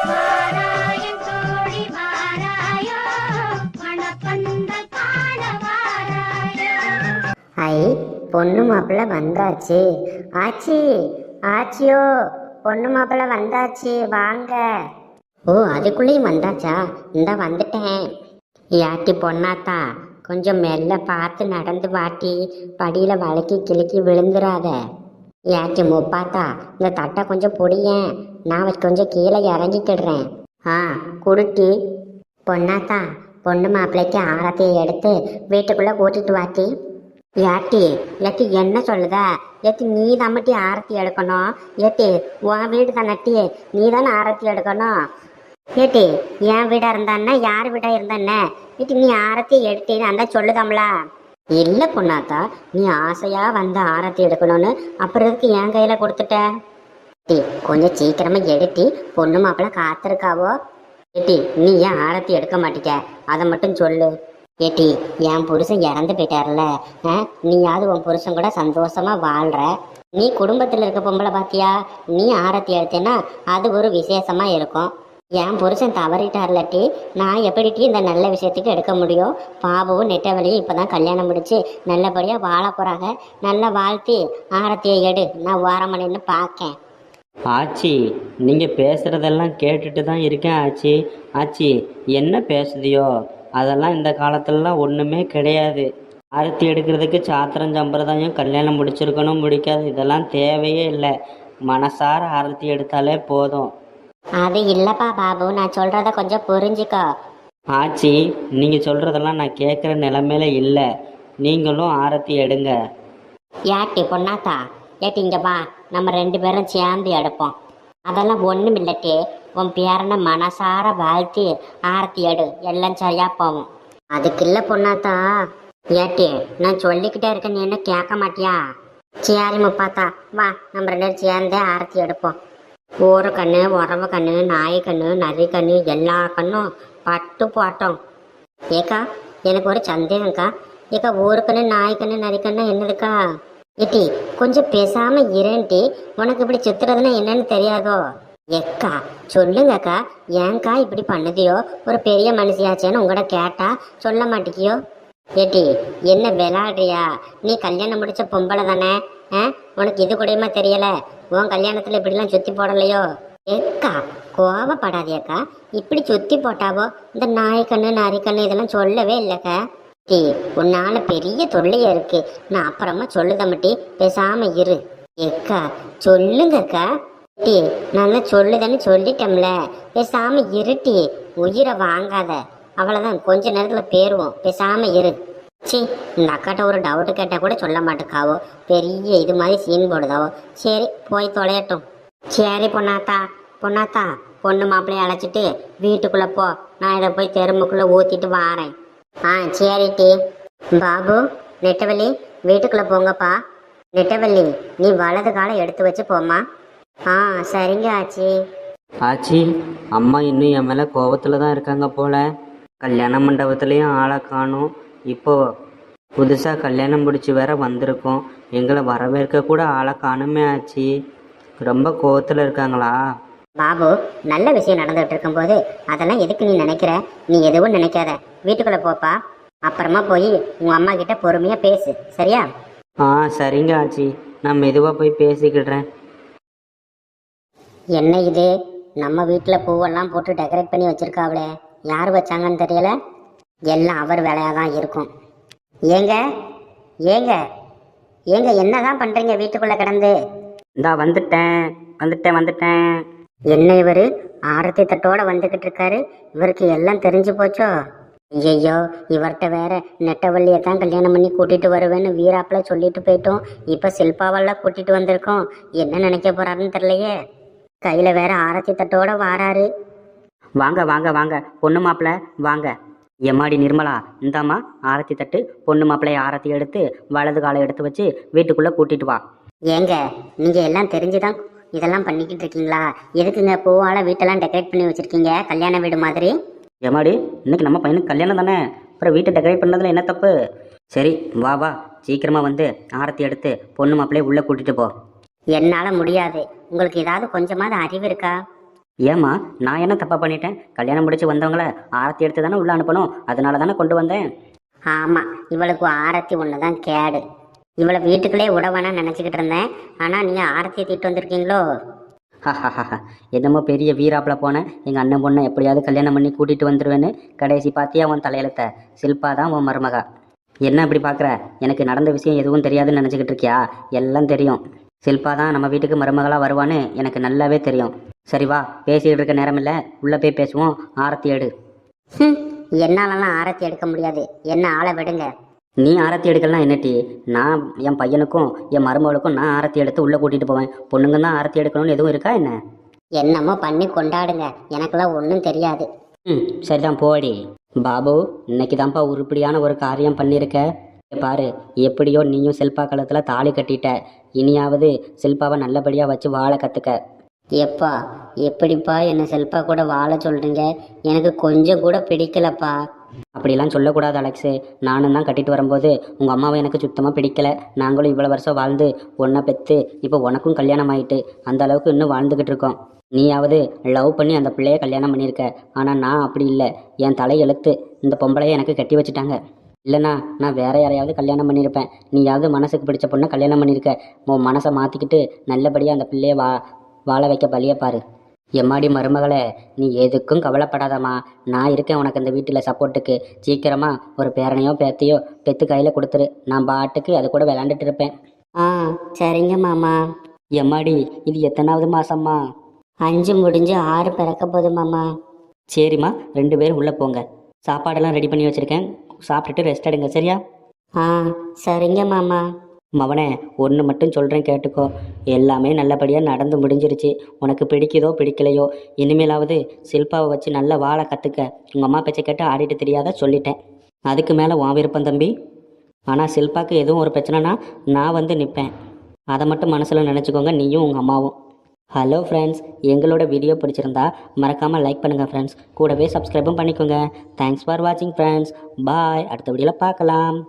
வாராயன் தோழி வாராயோ மணப்பந்தல் காண வாராயோ. ஐ, பொண்ணு மாப்பிள்ளை வந்தாச்சு. ஆச்சி, ஆச்சியோ, பொண்ணு மாப்பிள்ளை வந்தாச்சு, வாங்க. ஓ, அதுக்குள்ளேயும் வந்தாச்சா? இந்த வந்துட்டேன். யாட்டி பொண்ணாத்தா, கொஞ்சம் மெல்ல பார்த்து நடந்து வாட்டி, படியில் வளைக்கி கிழக்கி விழுந்துடாத. யாட்டி முப்பாத்தா, இந்த தட்டை கொஞ்சம் பொடியேன், நான் கொஞ்சம் கீழே இறங்கிக்கிடுறேன். ஆ, குடுட்டி. பொண்ணாத்தா, பொண்ணு மாப்பிள்ளைக்கு ஆரத்தியை எடுத்து வீட்டுக்குள்ளே கூட்டிட்டு வாட்டி. ஏட்டி, ஏட்டி என்ன சொல்லுத? ஏட்டி நீ தாமட்டி ஆரத்தி எடுக்கணும். ஏட்டி உன் வீடு தானட்டி, நீ தானே ஆரத்தி எடுக்கணும். ஏட்டி என் வீடா இருந்தான்னா யார் வீடா இருந்தானே? ஏட்டி நீ ஆரத்தி எடுத்தேன்னு அந்த சொல்லுதாம்ல. இல்லை பொண்ணாத்தா, நீ ஆசையா வந்து ஆரத்தி எடுக்கணும்னு அப்புறம் இருக்கு என் கையில கொடுத்துட்ட. ஏட்டி கொஞ்சம் சீக்கிரமா எடுட்டி, பொண்ணு மாப்பிள்ள காத்திருக்காவோ. ஏட்டி நீ ஏன் ஆரத்தி எடுக்க மாட்டிக்க, அதை மட்டும் சொல்லு. ஏட்டி என் புருஷன் இறந்து போயிட்டார்ல, நீயாவது உன் புருஷன் கூட சந்தோஷமா வாழ்ற. நீ குடும்பத்தில் இருக்க பொம்பளை பாத்தியா, நீ ஆரத்தி எடுத்தேன்னா அது ஒரு விசேஷமா இருக்கும். என் புருஷன் தவறிட்டார்லட்டி, நான் எப்படிட்டி இந்த நல்ல விஷயத்துக்கு எடுக்க முடியும்? பாபுவும் நெட்டவழியும் இப்போதான் கல்யாணம் முடிச்சு நல்லபடியாக வாழ போகிறாங்க. நல்லா வாழ்த்தி ஆரத்தியை எடு, நான் ஓரமணின்னு பார்க்கேன். ஆச்சி, நீங்கள் பேசுகிறதெல்லாம் கேட்டுட்டு தான் இருக்கேன் ஆச்சி. ஆச்சி என்ன பேசுதியோ அதெல்லாம் இந்த காலத்துலலாம் ஒன்றுமே கிடையாது. ஆரத்தி எடுக்கிறதுக்கு சாத்திரம் சம்பிரதாயம், கல்யாணம் முடிச்சிருக்கணும் முடிக்காது, இதெல்லாம் தேவையே இல்லை. மனசார ஆரத்தி எடுத்தாலே போதும். அது இல்லைப்பா பாபு, நான் சொல்கிறத கொஞ்சம் புரிஞ்சுக்கோ. ஆச்சி, நீங்கள் சொல்கிறதெல்லாம் நான் கேட்குற நிலமையில இல்லை. நீங்களும் ஆரத்தி எடுங்க. ஏட்டி பொண்ணாத்தா, ஏட்டி இங்கே வா, நம்ம 2 பேரும் சேர்ந்து எடுப்போம். அதெல்லாம் ஒன்றும் இல்லட்டி, உன் பேரனை மனசார வாழ்த்தி ஆரத்தி எடு, எல்லாம் சரியா போவோம். அதுக்கு இல்லை பொண்ணாத்தா. ஏட்டி நான் சொல்லிக்கிட்டே இருக்கேன், நீ என்ன கேட்க மாட்டியா? சரி முப்பாத்தா, வா நம்ம 2 பேரும் சேர்ந்தே ஆரத்தி எடுப்போம். ஊரு கண்ணு, உறவு கண்ணு, நாய் கண்ணு, நரி கண்ணு, எல்லா கண்ணும் பட்டு போட்டோம். ஏக்கா எனக்கு ஒரு சந்தேகம்க்கா. ஏக்கா ஊருக்கண்ணு, நாய் கண்ணு, நரி கண்ணு என்னதுக்கா? ஏட்டி கொஞ்சம் பேசாம இரண்டி, உனக்கு இப்படி சுத்துறதுன்னா என்னன்னு தெரியாதோ? எக்கா சொல்லுங்கக்கா, ஏன்க்கா இப்படி பண்ணுதியோ? ஒரு பெரிய மனுஷியாச்சேன்னு உங்கள்கிட்ட கேட்டா சொல்ல மாட்டேங்கியோ? ஏட்டி என்ன விளாடுறியா? நீ கல்யாணம் முடிச்ச பொம்பளை தானே, உனக்கு இது கூடயுமா தெரியல? உன் கல்யாணத்துல இப்படிலாம் சுத்தி போடலையோ? எக்கா கோவப்படாதியக்கா, இப்படி சுத்தி போட்டாவோ இந்த நாய்க்கண்ணு நரிக்கண்ணு இதெல்லாம் சொல்லவே இல்லைக்கா. டீ உன்னால பெரிய தொல்லையா இருக்கு, நான் அப்புறமா சொல்லுதமட்டி, பேசாம இரு. எக்கா சொல்லுங்கக்கா. டீ நான் தான் சொல்லுதேன்னு சொல்லிட்டோம்ல, பேசாம இருட்டி, உயிரை வாங்காத. அவ்வளோதான், கொஞ்ச நேரத்தில் பேருவோம், பேசாம இரு. சி, இந்த அக்காட்ட ஒரு டவுட்டு கேட்டால் கூட சொல்ல மாட்டேக்காவோ, பெரிய இது மாதிரி சீன் போடுதாவோ. சரி போய் தொலையட்டும். சரி பொண்ணாத்தா, பொண்ணாத்தா பொண்ணு மாப்பிள்ளைய அழைச்சிட்டு வீட்டுக்குள்ளே போ, நான் இதை போய் தெருமுக்குள்ளே ஊற்றிட்டு வாரேன். ஆ சரிட்டி. பாபு நெட்டவள்ளி வீட்டுக்குள்ளே போங்கப்பா. நெட்டவள்ளி நீ வலது காலை எடுத்து வச்சு போம்மா. ஆ சரிங்க ஆச்சி. ஆச்சி, அம்மா இன்னும் என் மேலே கோபத்தில் தான் இருக்காங்க போல. கல்யாண மண்டபத்துலேயும் ஆளை காணும். இப்போது புதுசாக கல்யாணம் முடிச்சு வேற வந்திருக்கோம், எங்களை வரவேற்க கூட ஆளை காணுமே ஆச்சி. ரொம்ப கோவத்தில் இருக்காங்களா? பாபு நல்ல விஷயம் நடந்துகிட்டு இருக்கும்போது அதெல்லாம் எதுக்கு நீ நினைக்கிற? நீ எதுவும் நினைக்காத, வீட்டுக்குள்ளே போப்பா. அப்புறமா போய் உங்கள் அம்மா கிட்ட பொறுமையாக பேசு, சரியா? ஆ சரிங்க ஆச்சி, நான் மெதுவாக போய் பேசிக்கிடுறேன். என்ன இது, நம்ம வீட்டில் பூவெல்லாம் போட்டு டெக்கரேட் பண்ணி வச்சுருக்காவளே, யார் வச்சாங்கன்னு தெரியல. எல்லாம் அவர் வேலையாக தான் இருக்கும். ஏங்க ஏங்க ஏங்க என்னதான் பண்ணுறீங்க வீட்டுக்குள்ளே கிடந்து? இந்தா வந்துட்டேன் வந்துட்டேன் வந்துட்டேன். என்ன இவர் ஆரத்தி தட்டோடு வந்துக்கிட்டு இருக்காரு, இவருக்கு எல்லாம் தெரிஞ்சு போச்சோ? ஐயோ, இவர்கிட்ட வேற நெட்டவள்ளியை தான் கல்யாணம் பண்ணி கூட்டிகிட்டு வருவேன்னு வீராப்பில் சொல்லிட்டு போயிட்டோம். இப்போ சில்பாவெல்லாம் கூட்டிகிட்டு வந்திருக்கோம், என்ன நினைக்க போகிறாருன்னு தெரியலையே. கையில் வேற ஆரத்தி தட்டோடு வாராரு. வாங்க வாங்க வாங்க பொண்ணு மாப்பிள்ளை வாங்க. எம்மாடி நிர்மலா, இந்தாம்மா ஆரத்தி தட்டு. பொண்ணு மாப்பிள்ளைய ஆரத்தி எடுத்து வலது காலை எடுத்து வச்சு வீட்டுக்குள்ளே கூட்டிட்டு வா. ஏங்க நீங்கள் எல்லாம் தெரிஞ்சுதான் இதெல்லாம் பண்ணிக்கிட்டு இருக்கீங்களா? எதுக்குங்க பூவால் வீட்டெல்லாம் டெக்கரேட் பண்ணி வச்சுருக்கீங்க, கல்யாண வீடு மாதிரி? எம்மாடி, இன்னைக்கு நம்ம பையனுக்கு கல்யாணம் தானே, அப்புறம் வீட்டை டெக்கரேட் பண்ணதில் என்ன தப்பு? சரி வா வா, சீக்கிரமாக வந்து ஆரத்தி எடுத்து பொண்ணு மாப்பிள்ளைய உள்ளே கூட்டிகிட்டு போ. என்னால் முடியாது. உங்களுக்கு ஏதாவது கொஞ்சமாவது அறிவு இருக்கா? ஏம்மா நான் என்ன தப்பாக பண்ணிட்டேன்? கல்யாணம் முடிச்சு வந்தவங்கள ஆரத்தி எடுத்து தானே உள்ளே அனுப்பணும், அதனால தானே கொண்டு வந்தேன். ஆமாம், இவளுக்கு ஆரத்தி ஒன்று தான் கேடு. இவளை வீட்டுக்குள்ளே விடவேனா நினச்சிக்கிட்டு இருந்தேன். ஆனால் நீங்கள் ஆரத்தியை தீட்டு வந்திருக்கீங்களோ? என்னமோ பெரிய வீராப்பில் போனேன், எங்கள் அண்ணன் பொண்ணை எப்படியாவது கல்யாணம் பண்ணி கூட்டிகிட்டு வந்துடுவேன்னு. கடைசி பார்த்தியா உன் தலையெழுத்த? சில்பா தான் உன் மருமகா. என்ன இப்படி பார்க்குற? எனக்கு நடந்த விஷயம் எதுவும் தெரியாதுன்னு நினச்சிக்கிட்டு இருக்கியா? எல்லாம் தெரியும். சில்பா தான் நம்ம வீட்டுக்கு மருமகளாக வருவான்னு எனக்கு நல்லாவே தெரியும். சரி வா, பேசிக்கிட்டு இருக்க நேரம் இல்லை, உள்ளே போய் பேசுவோம். ஆரத்தி எடு. என்னாலலாம் ஆரத்தி எடுக்க முடியாது, என்ன ஆளை விடுங்க. நீ ஆரத்தி எடுக்கலாம் என்னட்டி? நான் என் பையனுக்கும் என் மருமகளுக்கும் நான் ஆரத்தி எடுத்து உள்ளே கூட்டிகிட்டு போவேன். பொண்ணுங்க தான் ஆரத்தி எடுக்கணும்னு எதுவும் இருக்கா என்ன? என்னமோ பண்ணி கொண்டாடுங்க, எனக்கெல்லாம் ஒன்றும் தெரியாது. சரிதான் போடி. பாபு, இன்னைக்கு தான்ப்பா உருப்படியான ஒரு காரியம் பண்ணியிருக்க. பாரு, எப்படியோ நீயும் சில்பா காலத்தில் தாலி கட்டிட்ட. இனியாவது சில்பாவை நல்லபடியாக வச்சு வாழ கற்றுக்க. எப்பா, எப்படிப்பா என்னை செல்பா கூட வாழ சொல்கிறீங்க? எனக்கு கொஞ்சம் கூட பிடிக்கலப்பா. அப்படிலாம் சொல்லக்கூடாது அலெக்ஸு. நானும் தான் கட்டிட்டு வரும்போது உங்கள் அம்மாவை எனக்கு சுத்தமாக பிடிக்கல. நாங்களும் இவ்வளோ வருஷம் வாழ்ந்து ஒன்றை பெற்று இப்போ உனக்கும் கல்யாணம் ஆகிட்டு அந்த அளவுக்கு இன்னும் வாழ்ந்துக்கிட்டு இருக்கோம். நீயாவது லவ் பண்ணி அந்த பிள்ளைய கல்யாணம் பண்ணியிருக்க. ஆனால் நான் அப்படி இல்லை. என் தலை எழுத்து இந்த பொம்பளையை எனக்கு கட்டி வச்சுட்டாங்க. இல்லைனா நான் வேற யாரையாவது கல்யாணம் பண்ணியிருப்பேன். நீயாவது மனசுக்கு பிடிச்ச பொண்ணை கல்யாணம் பண்ணியிருக்க. உன் மனசை மாற்றிக்கிட்டு நல்லபடியாக அந்த பிள்ளையை வாழ வைக்க பலியை பாரு. எம்மாடி மருமகளே, நீ எதுக்கும் கவலைப்படாதம்மா. நான் இருக்கேன் உனக்கு இந்த வீட்டில் சப்போர்ட்டுக்கு. சீக்கிரமாக ஒரு பேரனையோ பேத்தையோ பெற்று கையில் கொடுத்துரு. நான் பாட்டுக்கு அது கூட விளாண்டுட்டு இருப்பேன். சரிங்க மாமா. எம்மாடி, இது எத்தனாவது மாதம்மா? 5 முடிஞ்சு 6 பிறக்க போது மாமா. சரிம்மா, 2 பேரும் உள்ளே போங்க. சாப்பாடெல்லாம் ரெடி பண்ணி வச்சுருக்கேன். சாப்பிட்டுட்டு ரெஸ்ட் எடுங்க, சரியா? சரிங்க மாமா. மவனே, ஒன்று மட்டும் சொல்கிறேன் கேட்டுக்கோ. எல்லாமே நல்லபடியாக நடந்து முடிஞ்சிருச்சு. உனக்கு பிடிக்குதோ பிடிக்கலையோ, இனிமேலாவது சில்பாவை வச்சு நல்லா வாழ கற்றுக்க. உங்கள் அம்மா பேச்சை கேட்டு ஆடிட்டு தெரியாத சொல்லிட்டேன். அதுக்கு மேலே உன் விருப்பம் தம்பி. ஆனால் சில்பாவுக்கு எதுவும் ஒரு பிரச்சனைனா நான் வந்து நிற்பேன். அதை மட்டும் மனசில் நினச்சிக்கோங்க, நீயும் உங்கள் அம்மாவும். ஹலோ ஃப்ரெண்ட்ஸ், எங்களோட வீடியோ பிடிச்சிருந்தா மறக்காமல் லைக் பண்ணுங்கள் ஃப்ரெண்ட்ஸ். கூடவே சப்ஸ்கிரைபும் பண்ணிக்கோங்க. தேங்க்ஸ் ஃபார் வாட்சிங் ஃப்ரெண்ட்ஸ். பாய். அடுத்த வீடியோவில் பார்க்கலாம்.